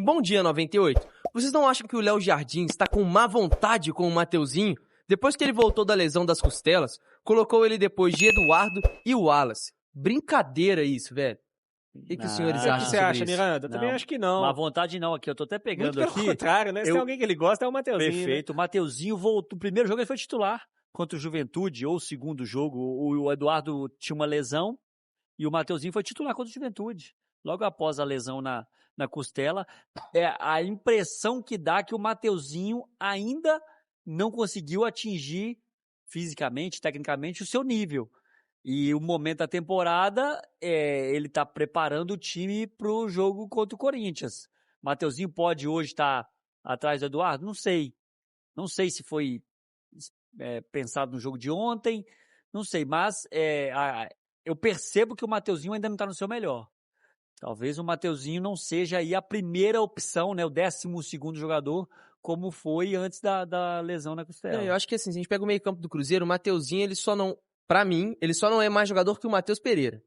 Bom dia, 98. Vocês não acham que o Léo Jardim está com má vontade com o Mateuzinho? Depois que ele voltou da lesão das costelas, colocou ele depois de Eduardo e o Wallace. Brincadeira isso, velho. O que os senhores O que acham você sobre acha, isso? Miranda? Eu também acho que não. Má vontade não, aqui eu tô até pegando Muito pelo contrário, né? Se tem alguém que ele gosta, é o Mateuzinho. Perfeito. Né? O Mateuzinho voltou. O primeiro jogo ele foi titular contra o Juventude, ou o segundo jogo. O Eduardo tinha uma lesão e o Mateuzinho foi titular contra o Juventude. Logo após a lesão na costela, é a impressão que dá que o Mateuzinho ainda não conseguiu atingir fisicamente, tecnicamente, o seu nível. E o momento da temporada, ele está preparando o time para o jogo contra o Corinthians. Mateuzinho pode hoje estar atrás do Eduardo? Não sei. Não sei se foi pensado no jogo de ontem, não sei. Mas eu percebo que o Mateuzinho ainda não está no seu melhor. Talvez o Mateuzinho não seja aí a primeira opção, né, o 12º jogador, como foi antes da lesão na costela. Eu acho que assim, se a gente pega o meio campo do Cruzeiro, o Mateuzinho, pra mim, ele só não é mais jogador que o Matheus Pereira.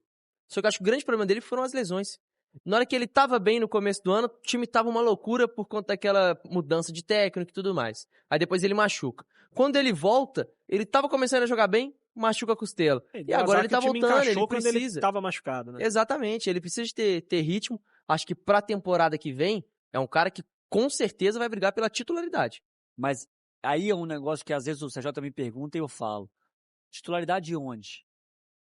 Só que eu acho que o grande problema dele foram as lesões. Na hora que ele tava bem no começo do ano, o time tava uma loucura por conta daquela mudança de técnico e tudo mais. Aí depois ele machuca. Quando ele volta, ele tava começando a jogar bem, machuca a costela. E agora ele tá voltando, ele precisa. Ele tava machucado, né? Exatamente, ele precisa de ter ritmo. Acho que pra temporada que vem, é um cara que com certeza vai brigar pela titularidade. Mas aí é um negócio que às vezes o CJ me pergunta e eu falo. Titularidade de onde?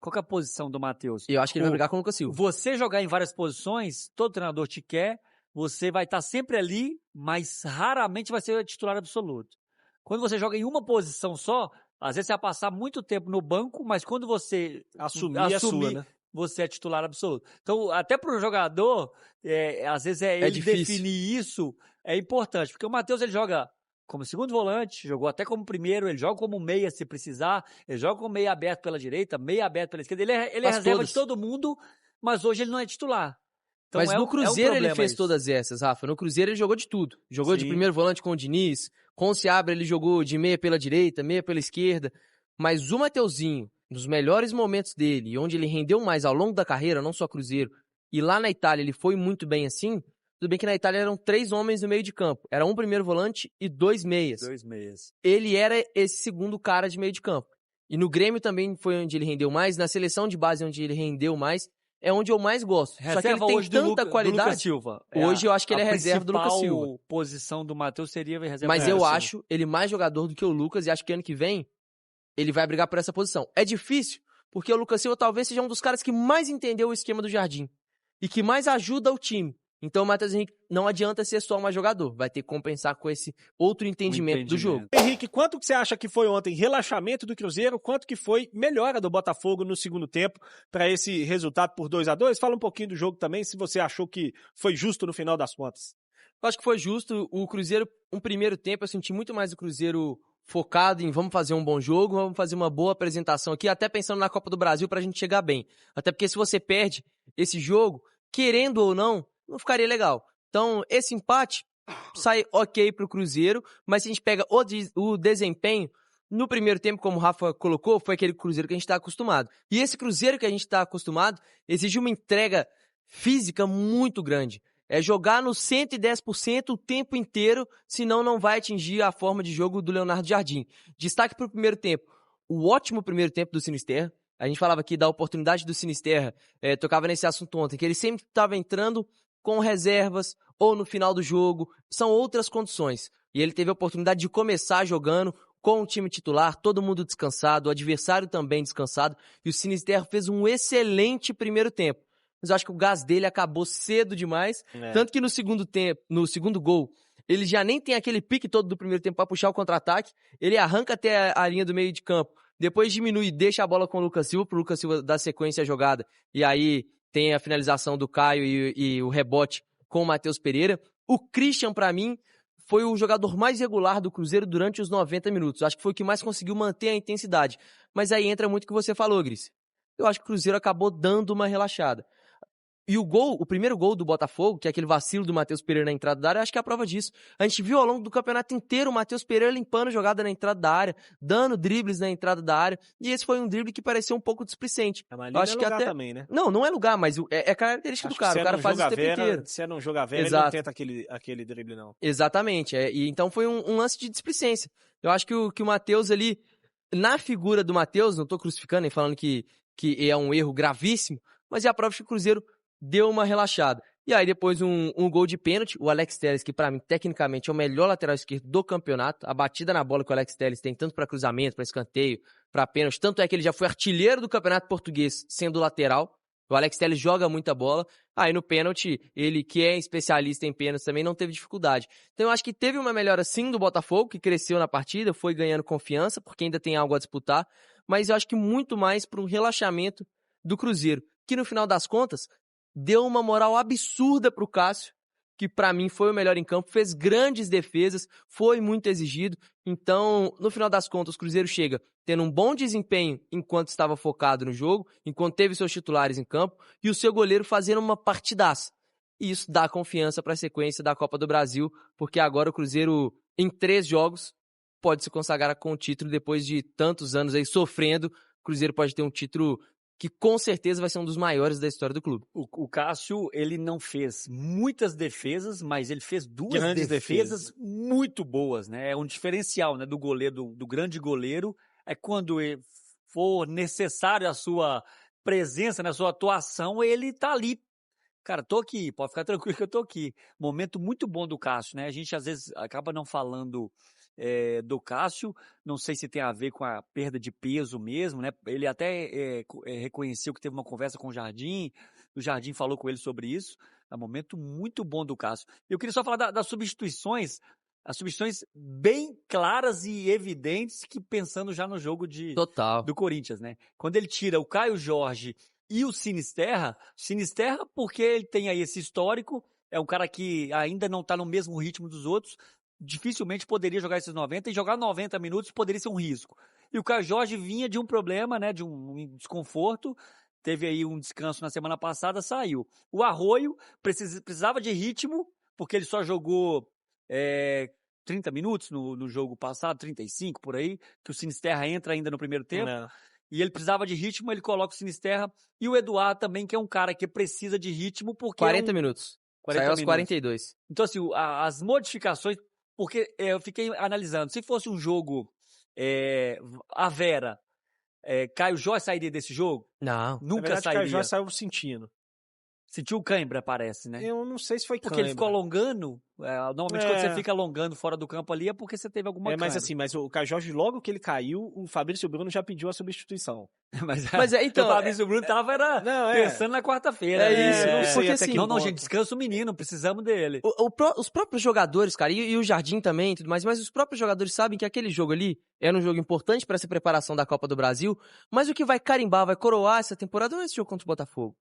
Qual que é a posição do Matheus? Eu acho que ele vai brigar com o Lucas Silva. Você jogar em várias posições, todo treinador te quer, você vai estar sempre ali, mas raramente vai ser titular absoluto. Quando você joga em uma posição só, às vezes você vai passar muito tempo no banco, mas quando você assumir sua, né? Você é titular absoluto. Então, até para o jogador, às vezes ele difícil. definir isso é importante, porque o Matheus ele joga como segundo volante, jogou até como primeiro, ele joga como meia se precisar, ele joga como meia aberto pela direita, meia aberto pela esquerda, ele é reserva de todo mundo, mas hoje ele não é titular. Então, mas no Cruzeiro ele fez isso. todas essas, Rafa. No Cruzeiro ele jogou de tudo. Jogou de primeiro volante com o Diniz, com o Seabra ele jogou de meia pela direita, meia pela esquerda, mas o Mateuzinho, nos melhores momentos dele, onde ele rendeu mais ao longo da carreira, não só Cruzeiro, e lá na Itália ele foi muito bem assim. Tudo bem que na Itália eram 3 homens no meio de campo. Era um primeiro volante e 2 meias. 2 meias. Ele era esse segundo cara de meio de campo. E no Grêmio também foi onde ele rendeu mais. Na seleção de base onde ele rendeu mais. É onde eu mais gosto. Reserva só que ele tem hoje tanta qualidade. Do Lucas Silva. Hoje eu acho que ele é reserva do Lucas Silva. A principal posição do Matheus seria reserva. Mas eu acho ele mais jogador do que o Lucas. E acho que ano que vem ele vai brigar por essa posição. É difícil, porque o Lucas Silva talvez seja um dos caras que mais entendeu o esquema do Jardim. E que mais ajuda o time. Então o Matheus Henrique não adianta ser só mais jogador, vai ter que compensar com esse outro entendimento do jogo. Henrique, quanto que você acha que foi ontem relaxamento do Cruzeiro, quanto que foi melhora do Botafogo no segundo tempo para esse resultado por 2-2? Fala um pouquinho do jogo também, se você achou que foi justo no final das contas. Eu acho que foi justo, o Cruzeiro, um primeiro tempo, eu senti muito mais o Cruzeiro focado em vamos fazer um bom jogo, vamos fazer uma boa apresentação aqui, até pensando na Copa do Brasil pra gente chegar bem. Até porque se você perde esse jogo, querendo ou não ficaria legal. Então, esse empate sai ok pro Cruzeiro, mas se a gente pega o desempenho, no primeiro tempo, como o Rafa colocou, foi aquele Cruzeiro que a gente está acostumado. E esse Cruzeiro que a gente está acostumado exige uma entrega física muito grande. É jogar no 110% o tempo inteiro, senão não vai atingir a forma de jogo do Leonardo Jardim. Destaque pro primeiro tempo. O ótimo primeiro tempo do Sinisterra. A gente falava aqui da oportunidade do Sinisterra, tocava nesse assunto ontem, que ele sempre estava entrando com reservas, ou no final do jogo, são outras condições. E ele teve a oportunidade de começar jogando com o time titular, todo mundo descansado, o adversário também descansado, e o Sinisterra fez um excelente primeiro tempo. Mas eu acho que o gás dele acabou cedo demais, tanto que no segundo gol, ele já nem tem aquele pique todo do primeiro tempo para puxar o contra-ataque, ele arranca até a linha do meio de campo, depois diminui e deixa a bola com o Lucas Silva, pro Lucas Silva dar sequência à jogada, e aí tem a finalização do Caio e o rebote com o Matheus Pereira. O Christian, pra mim, foi o jogador mais regular do Cruzeiro durante os 90 minutos. Acho que foi o que mais conseguiu manter a intensidade. Mas aí entra muito o que você falou, Gris. Eu acho que o Cruzeiro acabou dando uma relaxada. E o primeiro gol do Botafogo, que é aquele vacilo do Matheus Pereira na entrada da área, eu acho que é a prova disso. A gente viu ao longo do campeonato inteiro o Matheus Pereira limpando jogada na entrada da área, dando dribles na entrada da área, e esse foi um drible que pareceu um pouco displicente. Eu acho que até também, né? Não é lugar, mas é característica do cara, o cara faz isso o tempo inteiro. Se é não jogar velho, ele não tenta aquele drible, não. Exatamente, e então foi um lance de displicência. Eu acho que o Matheus ali, na figura do Matheus, não tô crucificando nem falando que é um erro gravíssimo, mas é a prova que o Cruzeiro deu uma relaxada. E aí depois um gol de pênalti, o Alex Telles, que pra mim tecnicamente é o melhor lateral esquerdo do campeonato, a batida na bola que o Alex Telles tem tanto pra cruzamento, pra escanteio, pra pênalti, tanto é que ele já foi artilheiro do campeonato português sendo lateral. O Alex Telles joga muita bola, aí no pênalti, ele que é especialista em pênaltis também não teve dificuldade. Então eu acho que teve uma melhora sim do Botafogo, que cresceu na partida, foi ganhando confiança, porque ainda tem algo a disputar, mas eu acho que muito mais para um relaxamento do Cruzeiro, que no final das contas deu uma moral absurda pro Cássio, que pra mim foi o melhor em campo, fez grandes defesas, foi muito exigido. Então, no final das contas, o Cruzeiro chega tendo um bom desempenho enquanto estava focado no jogo, enquanto teve seus titulares em campo, e o seu goleiro fazendo uma partidaça. E isso dá confiança para a sequência da Copa do Brasil, porque agora o Cruzeiro, em 3 jogos, pode se consagrar com o título depois de tantos anos aí sofrendo. O Cruzeiro pode ter um título que com certeza vai ser um dos maiores da história do clube. O Cássio, ele não fez muitas defesas, mas ele fez 2 grandes defesas muito boas, né? É um diferencial, né, do goleiro, do grande goleiro, é quando for necessário a sua presença, né, a sua atuação, ele tá ali. Cara, tô aqui, pode ficar tranquilo que eu tô aqui. Momento muito bom do Cássio, né? A gente às vezes acaba não falando do Cássio, não sei se tem a ver com a perda de peso mesmo, né? Ele até reconheceu que teve uma conversa com o Jardim falou com ele sobre isso. É um momento muito bom do Cássio. Eu queria só falar das substituições, as substituições bem claras e evidentes, que pensando já no jogo do Corinthians, né? Quando ele tira o Caio Jorge e o Sinisterra porque ele tem aí esse histórico, é um cara que ainda não tá no mesmo ritmo dos outros, dificilmente poderia jogar esses 90, e jogar 90 minutos poderia ser um risco. E o Caio Jorge vinha de um problema, né, de um desconforto, teve aí um descanso na semana passada, saiu. O Arroio precisava de ritmo, porque ele só jogou 30 minutos no jogo passado, 35 por aí, que o Sinisterra entra ainda no primeiro tempo. Não. E ele precisava de ritmo, ele coloca o Sinisterra. E o Eduardo também, que é um cara que precisa de ritmo, porque 40 minutos. 40 Saiu aos minutos. 42. Então, assim, as modificações, porque eu fiquei analisando, se fosse um jogo a Vera, Caio Jorge sairia desse jogo? Não. Nunca sairia. Caio Jorge saiu sentindo. Sentiu cãibra, parece, né? Eu não sei se foi porque ele ficou alongando. Normalmente quando você fica alongando fora do campo ali é porque você teve alguma mas assim, mas o Caio Jorge, logo que ele caiu, o Fabrício Bruno já pediu a substituição. Então, o Fabrício Bruno tava pensando na quarta-feira. Porque assim, não, gente, descansa o menino, precisamos dele. Os próprios jogadores, cara, e o Jardim também e tudo mais, mas os próprios jogadores sabem que aquele jogo ali era um jogo importante para essa preparação da Copa do Brasil, mas o que vai carimbar, vai coroar essa temporada não é esse jogo contra o Botafogo.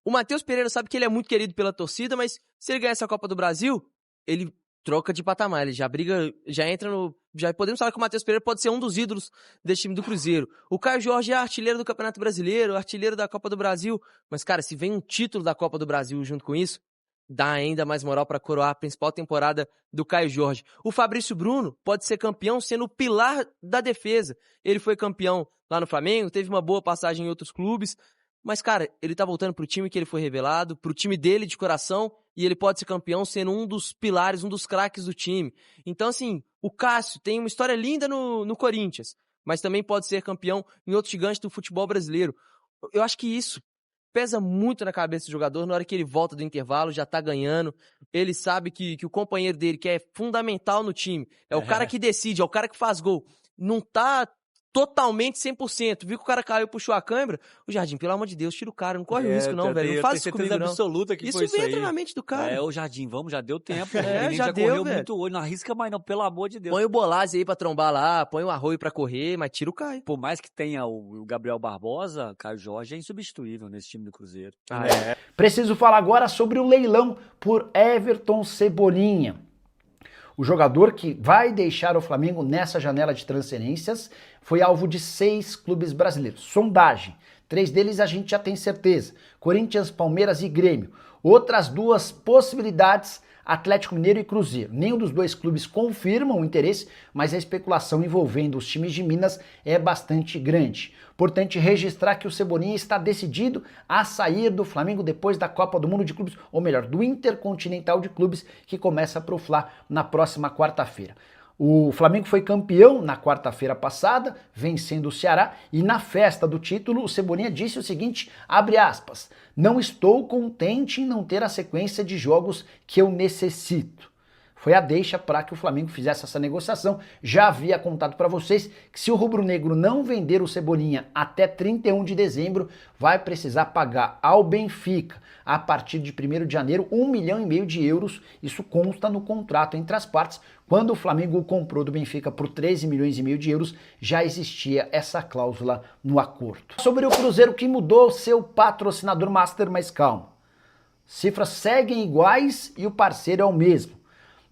O Matheus Pereira sabe que ele é muito querido pela torcida, mas se ele ganhar essa Copa do Brasil, ele troca de patamar, ele já briga, já entra no... Já podemos falar que o Matheus Pereira pode ser um dos ídolos desse time do Cruzeiro. O Caio Jorge é artilheiro do Campeonato Brasileiro, artilheiro da Copa do Brasil, mas, cara, se vem um título da Copa do Brasil junto com isso, dá ainda mais moral para coroar a principal temporada do Caio Jorge. O Fabrício Bruno pode ser campeão sendo o pilar da defesa. Ele foi campeão lá no Flamengo, teve uma boa passagem em outros clubes, mas, cara, ele tá voltando pro time que ele foi revelado, pro time dele de coração, e ele pode ser campeão sendo um dos pilares, um dos craques do time. Então, assim, o Cássio tem uma história linda no Corinthians, mas também pode ser campeão em outros gigantes do futebol brasileiro. Eu acho que isso pesa muito na cabeça do jogador, na hora que ele volta do intervalo, já tá ganhando, ele sabe que o companheiro dele, que é fundamental no time, é o cara que decide, é o cara que faz gol, não tá totalmente 100%. Viu que o cara caiu, puxou a câimbra? O Jardim, pelo amor de Deus, tira o cara, não corre o risco não, velho. Não faz isso comigo, não. Absoluta que isso foi entra na mente do cara. O Jardim, vamos, já deu tempo. Já deu, correu velho. muito olho, não arrisca mais não, pelo amor de Deus. Põe o Bolazzi aí pra trombar lá, põe o Arroio pra correr, mas tira o Caio. Por mais que tenha o Gabriel Barbosa, o Caio Jorge é insubstituível nesse time do Cruzeiro. Preciso falar agora sobre o leilão por Everton Cebolinha. O jogador que vai deixar o Flamengo nessa janela de transferências foi alvo de 6 clubes brasileiros. Sondagem. 3 deles a gente já tem certeza. Corinthians, Palmeiras e Grêmio. Outras 2 possibilidades, Atlético Mineiro e Cruzeiro. Nenhum dos 2 clubes confirmam o interesse, mas a especulação envolvendo os times de Minas é bastante grande. Importante registrar que o Cebolinha está decidido a sair do Flamengo depois da Copa do Mundo de Clubes, ou melhor, do Intercontinental de Clubes, que começa pro Fla na próxima quarta-feira. O Flamengo foi campeão na quarta-feira passada, vencendo o Ceará, e na festa do título o Cebolinha disse o seguinte, abre aspas, não estou contente em não ter a sequência de jogos que eu necessito. Foi a deixa para que o Flamengo fizesse essa negociação. Já havia contado para vocês que se o rubro-negro não vender o Cebolinha até 31 de dezembro, vai precisar pagar ao Benfica, a partir de 1º de janeiro, 1,5 milhão de euros. Isso consta no contrato entre as partes. Quando o Flamengo o comprou do Benfica por 13,5 milhões de euros, já existia essa cláusula no acordo. Sobre o Cruzeiro, que mudou seu patrocinador master, mas calma. Cifras seguem iguais e o parceiro é o mesmo.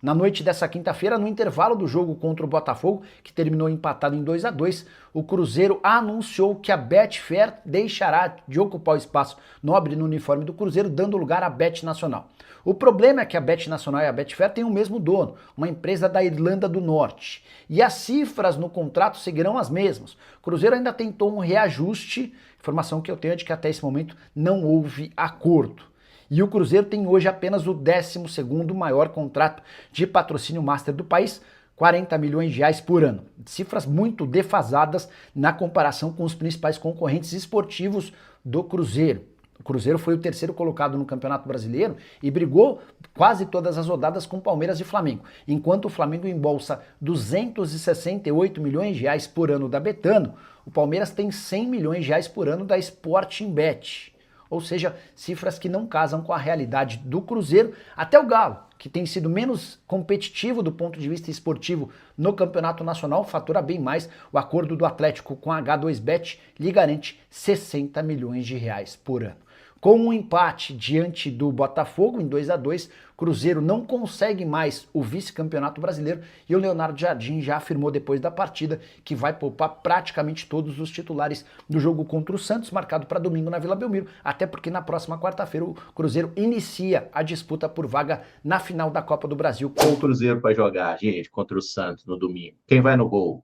Na noite dessa quinta-feira, no intervalo do jogo contra o Botafogo, que terminou empatado em 2-2, o Cruzeiro anunciou que a Betfair deixará de ocupar o espaço nobre no uniforme do Cruzeiro, dando lugar à Bet Nacional. O problema é que a Bet Nacional e a Betfair têm o mesmo dono, uma empresa da Irlanda do Norte. E as cifras no contrato seguirão as mesmas. O Cruzeiro ainda tentou um reajuste, informação que eu tenho é de que até esse momento não houve acordo. E o Cruzeiro tem hoje apenas o 12º maior contrato de patrocínio master do país, 40 milhões de reais por ano. Cifras muito defasadas na comparação com os principais concorrentes esportivos do Cruzeiro. O Cruzeiro foi o 3º colocado no Campeonato Brasileiro e brigou quase todas as rodadas com Palmeiras e Flamengo. Enquanto o Flamengo embolsa 268 milhões de reais por ano da Betano, o Palmeiras tem 100 milhões de reais por ano da Sporting Bet. Ou seja, cifras que não casam com a realidade do Cruzeiro. Até o Galo, que tem sido menos competitivo do ponto de vista esportivo no Campeonato Nacional, fatura bem mais. O acordo do Atlético com a H2Bet lhe garante 60 milhões de reais por ano. Com um empate diante do Botafogo em 2-2, Cruzeiro não consegue mais o vice-campeonato brasileiro e o Leonardo Jardim já afirmou depois da partida que vai poupar praticamente todos os titulares do jogo contra o Santos, marcado para domingo na Vila Belmiro, até porque na próxima quarta-feira o Cruzeiro inicia a disputa por vaga na final da Copa do Brasil. Qual o Cruzeiro vai jogar, gente, contra o Santos no domingo? Quem vai no gol?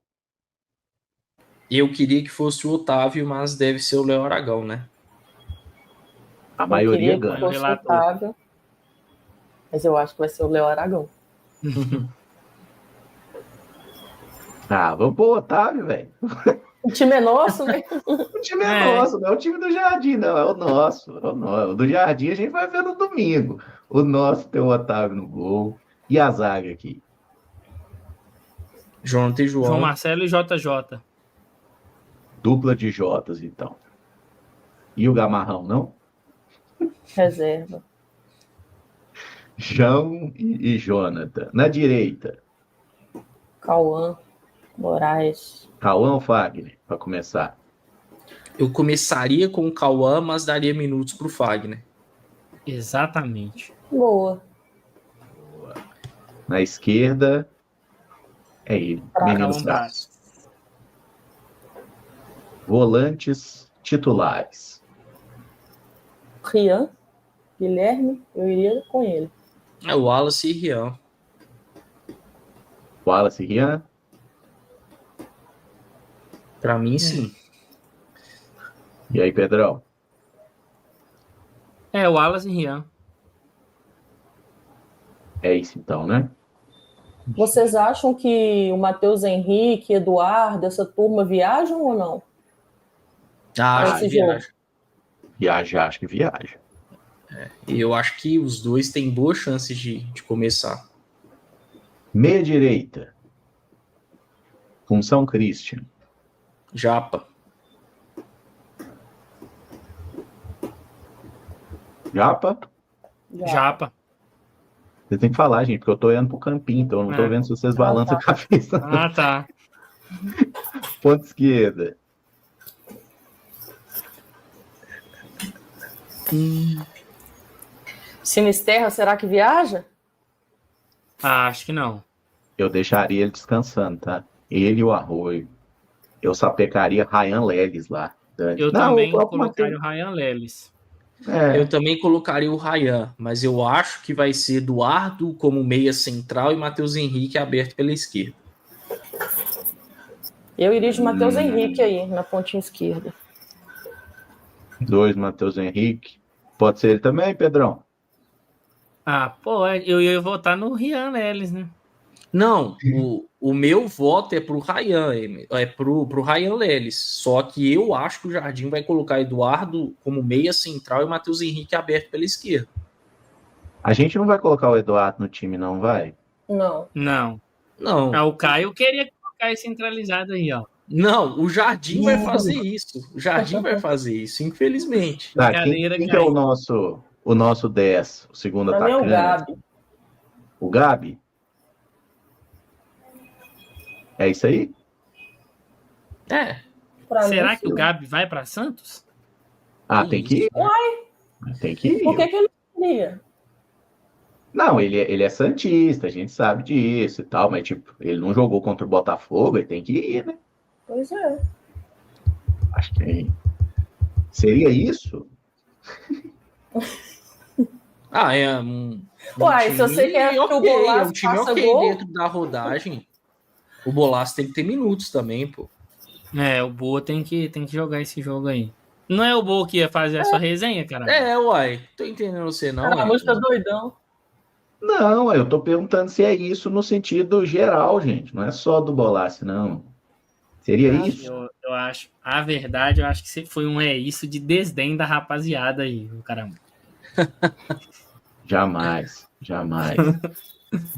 Eu queria que fosse o Otávio, mas deve ser o Léo Aragão, né? A maioria ganha. Otávio, mas eu acho que vai ser o Léo Aragão. Ah, vamos pro Otávio, velho. O time é nosso, né? O time é nosso, não é o time do Jardim, não. É o nosso. É o nosso. O do Jardim a gente vai ver no domingo. O nosso tem o Otávio no gol. E a zaga aqui? Jonathan e João. João Marcelo e JJ. Dupla de Jotas, então. E o Gamarrão, não? Reserva. João e Jonathan. Na direita, Cauã, Moraes. Cauã ou Fagner, para começar? Eu começaria com o Cauã, mas daria minutos pro Fagner. Exatamente. Boa. Na esquerda, é ele, Menino Braz. Braz. Volantes titulares. Rian, Guilherme, eu iria com ele. É o Wallace e Rian. Wallace e Rian. Pra mim, sim. E aí, Pedrão? É, o Wallace e Rian. É isso então, né? Vocês acham que o Matheus Henrique, Eduardo, essa turma viajam ou não? Acho que esse jogo. viaja. Viaja, acho que viaja. Eu acho que os dois têm boas chances de começar. Meia direita. Função Christian. Japa. Japa? Japa. Você tem que falar, gente, porque eu tô olhando pro campinho, então eu não tô vendo se vocês balançam a cabeça. Ah, tá. Ponta esquerda. Sinisterra, será que viaja? Ah, acho que não. Eu deixaria ele descansando, tá? Ele e o Arroio. Eu sapecaria Ryan Leles lá. Eu Não, também o próprio colocaria o Ryan Lelis. É, Eu também colocaria o Ryan, mas eu acho que vai ser Eduardo como meia central e Matheus Henrique aberto pela esquerda. Eu iria de Matheus Henrique aí, na pontinha esquerda. 2, Matheus Henrique. Pode ser ele também, Pedrão? Ah, pô, eu ia votar no Ryan Lelis, né? Não, o meu voto é pro Ryan, pro Ryan Lelis. Só que eu acho que o Jardim vai colocar Eduardo como meia central e Matheus Henrique aberto pela esquerda. A gente não vai colocar o Eduardo no time, não, vai? Não. Não. Não, Ah, o Caio queria colocar esse centralizado aí, ó. não, o Jardim vai fazer isso. O Jardim vai fazer isso, infelizmente. Tá, Brincadeira, quem que é o nosso 10, o segundo Pra mim é o atacante? Gabi. O Gabi? É isso aí? É, Pra Será mim, que o Gabi vai pra Santos? Ah, tem que ir. Tem que ir. Por que ele não iria? Não, ele é santista, a gente sabe disso e tal, mas tipo, ele não jogou contra o Botafogo, ele tem que ir, né? Pois é. Acho que seria isso? Uai, se você quer que o Bolaço é um time faça ok gol- dentro da rodagem. O Bolaço tem que ter minutos também, pô. É, o Boa tem que jogar esse jogo aí. Não é o Boa que ia fazer a sua resenha, cara? Uai, tô entendendo você não. Cara, a música doidão. Não, eu tô perguntando se é isso no sentido geral, gente. Não é só do Bolassi, não. Seria isso? Eu acho, a verdade, eu acho que foi isso de desdém da rapaziada aí, caramba. Jamais, jamais.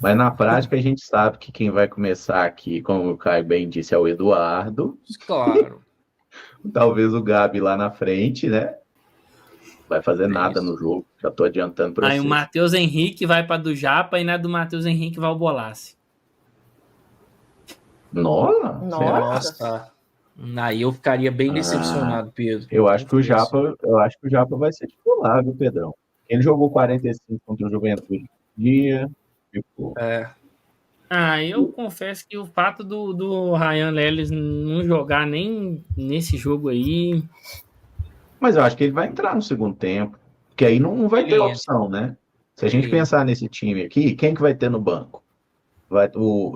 Mas na prática a gente sabe que quem vai começar aqui, como o Caio bem disse, é o Eduardo. Claro. Talvez o Gabi lá na frente, né? Vai fazer nada isso. no jogo. Já tô adiantando para Aí vocês. o Matheus Henrique vai pra do Japa e na do Matheus Henrique vai o Bolaço. Nossa, será? Nossa. Aí eu ficaria bem decepcionado, Pedro. Eu acho que o Japa vai ser titular, viu, Pedrão? Ele jogou 45 contra o Juventude no dia. Tipo, Eu confesso que o fato do Ryan Lelis não jogar nem nesse jogo aí. mas eu acho que ele vai entrar no segundo tempo. Porque aí não vai ter Ele opção, né? Se a gente Ele pensar nesse time aqui, quem que vai ter no banco?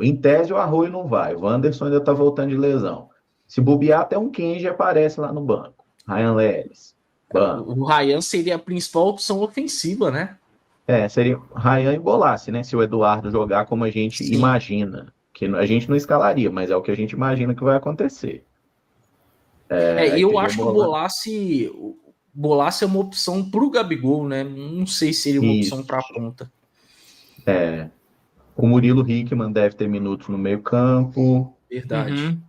Em tese, o Arroio não vai. O Wanderson ainda tá voltando de lesão. Se bobear, até um Kenji aparece lá no banco. Ryan Lelis. Banco. O Ryan seria a principal opção ofensiva, né? Seria Ryan e Bolasse, né? Se o Eduardo jogar como a gente Sim. imagina. Que a gente não escalaria, mas é o que a gente imagina que vai acontecer. E eu teria acho que o Bolaço é uma opção pro Gabigol, né? Não sei se seria uma opção pra ponta. O Murilo Hickman deve ter minutos no meio-campo. Verdade. Uhum.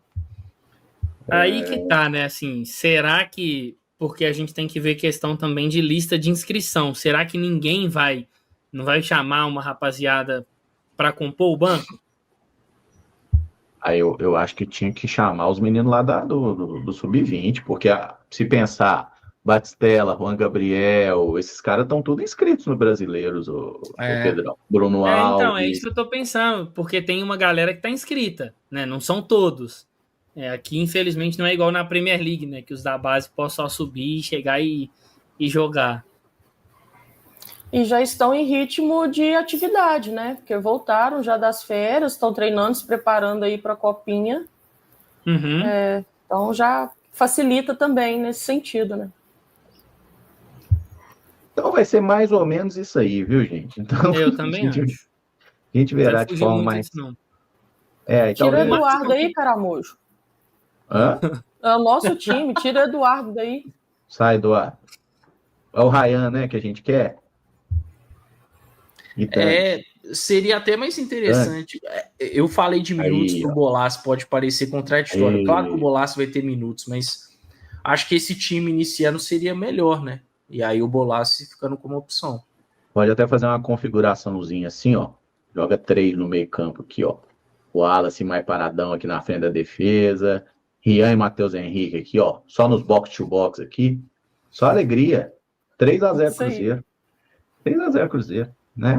Aí que tá, né? Assim, será que. Porque a gente tem que ver questão também de lista de inscrição. Será que ninguém não vai chamar uma rapaziada pra compor o banco? Aí eu acho que tinha que chamar os meninos lá do Sub-20, porque se pensar, Batistella, Juan Gabriel, esses caras estão tudo inscritos no Brasileiros, o Pedrão. Bruno Alves. Então, é isso que eu tô pensando, porque tem uma galera que tá inscrita, né? Não são todos. Aqui, infelizmente, não é igual na Premier League, né? Que os da base possam só subir, chegar e jogar. E já estão em ritmo de atividade, né? Porque voltaram já das férias, estão treinando, se preparando aí para a Copinha. Uhum. Então já facilita também nesse sentido, né? Então vai ser mais ou menos isso aí, viu, gente? Então, Eu também acho. A gente verá de forma muito mais... disso, não. Tira o talvez... Eduardo aí, Caramujo. Hã? É o nosso time, tira o Eduardo daí. Sai, Eduardo. É o Ryan, né, que a gente quer? Então, Seria até mais interessante. Eu falei de minutos pro Bolaço, pode parecer contraditório. Claro que o Bolaço vai ter minutos, mas acho que esse time iniciando seria melhor, né? E aí o Bolaço ficando como opção. Pode até fazer uma configuraçãozinha assim, ó. Joga 3 no meio campo aqui, ó. O Wallace mais paradão aqui na frente da defesa. Rian e Matheus Henrique aqui, ó. Só nos box-to-box aqui. Só alegria. 3-0 Cruzeiro. 3-0 Cruzeiro, né?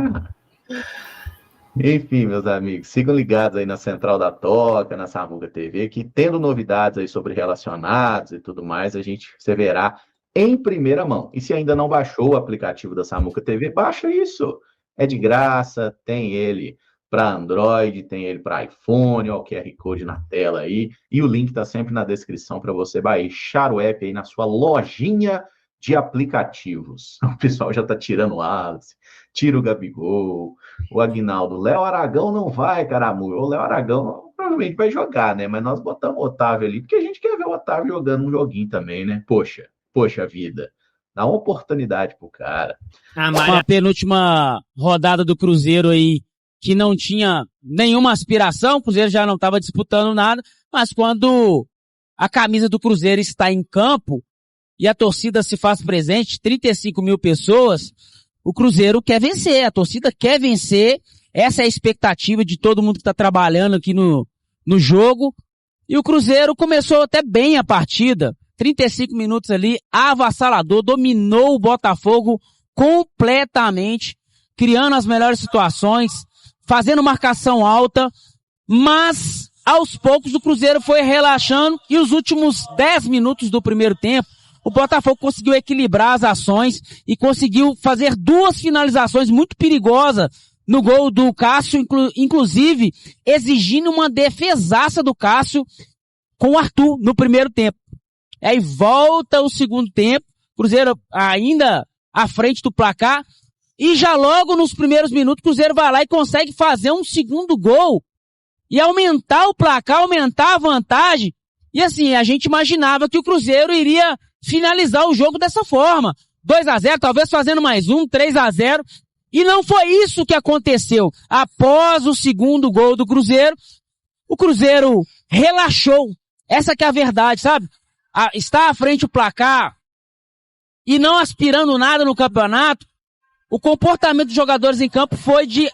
Enfim, meus amigos, sigam ligados aí na Central da Toca, na Samuca TV, que tendo novidades aí sobre relacionados e tudo mais, você verá em primeira mão. E se ainda não baixou o aplicativo da Samuca TV, baixa isso. É de graça, tem ele para Android, tem ele para iPhone, ó, o QR Code na tela aí, e o link está sempre na descrição para você baixar o app aí na sua lojinha de aplicativos. O pessoal já está tirando o Wallace, tira o Gabigol, o Aguinaldo. Léo Aragão não vai, Caramujo. O Léo Aragão provavelmente vai jogar, né? Mas nós botamos o Otávio ali, porque a gente quer ver o Otávio jogando um joguinho também, né? Poxa vida. Dá uma oportunidade pro cara. A penúltima rodada do Cruzeiro aí, que não tinha nenhuma aspiração, o Cruzeiro já não estava disputando nada, mas quando a camisa do Cruzeiro está em campo e a torcida se faz presente, 35 mil pessoas, o Cruzeiro quer vencer, a torcida quer vencer, essa é a expectativa de todo mundo que está trabalhando aqui no jogo, e o Cruzeiro começou até bem a partida, 35 minutos ali, avassalador, dominou o Botafogo completamente, criando as melhores situações, fazendo marcação alta, mas aos poucos o Cruzeiro foi relaxando e os últimos 10 minutos do primeiro tempo, o Botafogo conseguiu equilibrar as ações e conseguiu fazer 2 finalizações muito perigosas no gol do Cássio, inclusive exigindo uma defesaça do Cássio com o Arthur no primeiro tempo. Aí volta o segundo tempo, Cruzeiro ainda à frente do placar, e já logo nos primeiros minutos o Cruzeiro vai lá e consegue fazer um segundo gol e aumentar o placar, aumentar a vantagem. E assim, a gente imaginava que o Cruzeiro iria finalizar o jogo dessa forma. 2-0, talvez fazendo mais um, 3-0. E não foi isso que aconteceu. Após o segundo gol do Cruzeiro, o Cruzeiro relaxou. Essa que é a verdade, sabe? Está à frente o placar e não aspirando nada no campeonato, o comportamento dos jogadores em campo foi de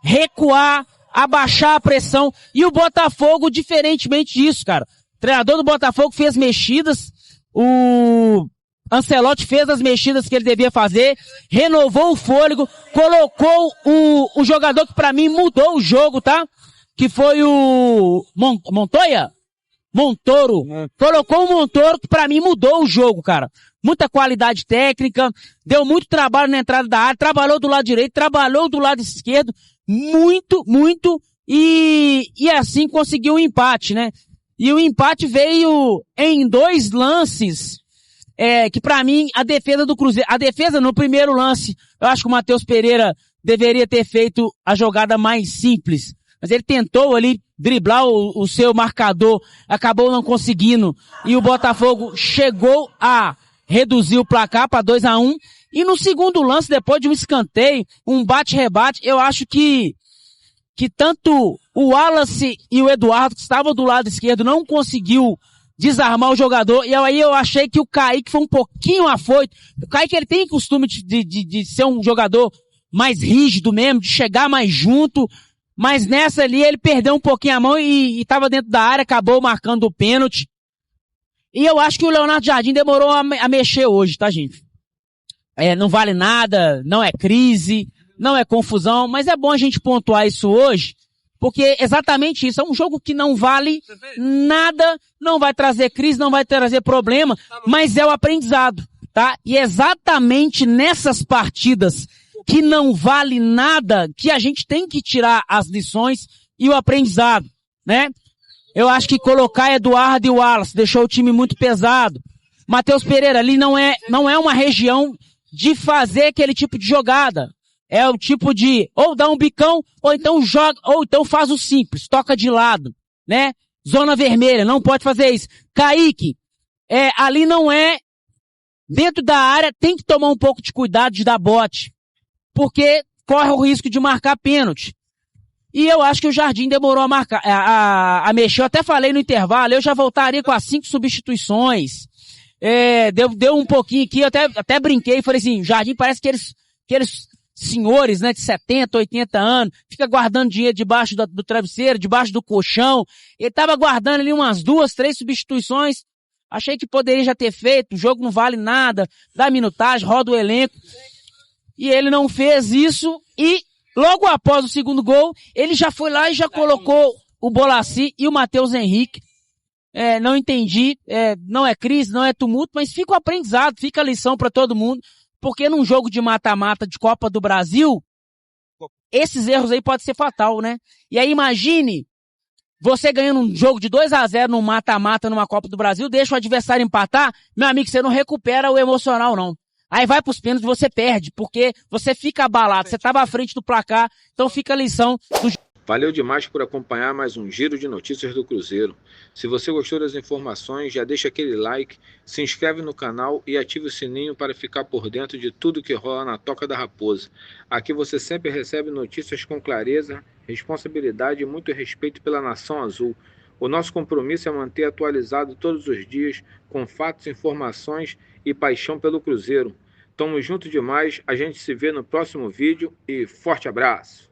recuar, abaixar a pressão, e o Botafogo, diferentemente disso, cara. O treinador do Botafogo fez mexidas, o Ancelotti fez as mexidas que ele devia fazer, renovou o fôlego, colocou o jogador que pra mim mudou o jogo, tá? Que foi o Montoro. Colocou o Montoro que pra mim mudou o jogo, cara. Muita qualidade técnica, deu muito trabalho na entrada da área, trabalhou do lado direito, trabalhou do lado esquerdo, muito, e assim conseguiu o empate, né? E o empate veio em 2 lances, que pra mim a defesa do Cruzeiro, a defesa no primeiro lance, eu acho que o Matheus Pereira deveria ter feito a jogada mais simples, mas ele tentou ali driblar o seu marcador, acabou não conseguindo, e o Botafogo chegou a reduzir o placar para 2-1, e no segundo lance, depois de um escanteio, um bate-rebate, eu acho que tanto o Wallace e o Eduardo, que estavam do lado esquerdo, não conseguiu desarmar o jogador, e aí eu achei que o Kaique foi um pouquinho afoito. O Kaique, ele tem costume de ser um jogador mais rígido mesmo, de chegar mais junto, mas nessa ali ele perdeu um pouquinho a mão e estava dentro da área, acabou marcando o pênalti. E eu acho que o Leonardo Jardim demorou a mexer hoje, tá, gente? Não vale nada, não é crise, não é confusão, mas é bom a gente pontuar isso hoje, porque exatamente isso, é um jogo que não vale nada, não vai trazer crise, não vai trazer problema, mas é o aprendizado, tá? E exatamente nessas partidas que não vale nada, que a gente tem que tirar as lições e o aprendizado, né? Eu acho que colocar Eduardo e Wallace deixou o time muito pesado. Matheus Pereira ali não é uma região de fazer aquele tipo de jogada. É o tipo de, ou dá um bicão, ou então joga, ou então faz o simples, toca de lado, né? Zona vermelha, não pode fazer isso. Kaique, ali não é, dentro da área tem que tomar um pouco de cuidado de dar bote, porque corre o risco de marcar pênalti. E eu acho que o Jardim demorou a marcar, a mexer. Eu até falei no intervalo, eu já voltaria com as 5 substituições. Deu um pouquinho aqui, eu até brinquei e falei assim, o Jardim parece que aqueles senhores, né, de 70, 80 anos, fica guardando dinheiro debaixo do travesseiro, debaixo do colchão. Ele tava guardando ali umas 2, 3 substituições. Achei que poderia já ter feito, o jogo não vale nada, dá minutagem, roda o elenco. E ele não fez isso e Logo após o segundo gol, ele já foi lá e já colocou o Bolassi e o Matheus Henrique. Não entendi, não é crise, não é tumulto, mas fica o aprendizado, fica a lição para todo mundo, porque num jogo de mata-mata de Copa do Brasil, esses erros aí podem ser fatal, né? E aí imagine você ganhando um jogo de 2-0 no mata-mata numa Copa do Brasil, deixa o adversário empatar, meu amigo, você não recupera o emocional não. Aí vai pros pênaltis, você perde, porque você fica abalado, você estava à frente do placar, então fica a lição do... Valeu demais por acompanhar mais um Giro de Notícias do Cruzeiro. Se você gostou das informações, já deixa aquele like, se inscreve no canal e ative o sininho para ficar por dentro de tudo que rola na Toca da Raposa. Aqui você sempre recebe notícias com clareza, responsabilidade e muito respeito pela Nação Azul. O nosso compromisso é manter atualizado todos os dias, com fatos, informações e paixão pelo Cruzeiro. Tamo junto demais, a gente se vê no próximo vídeo e forte abraço!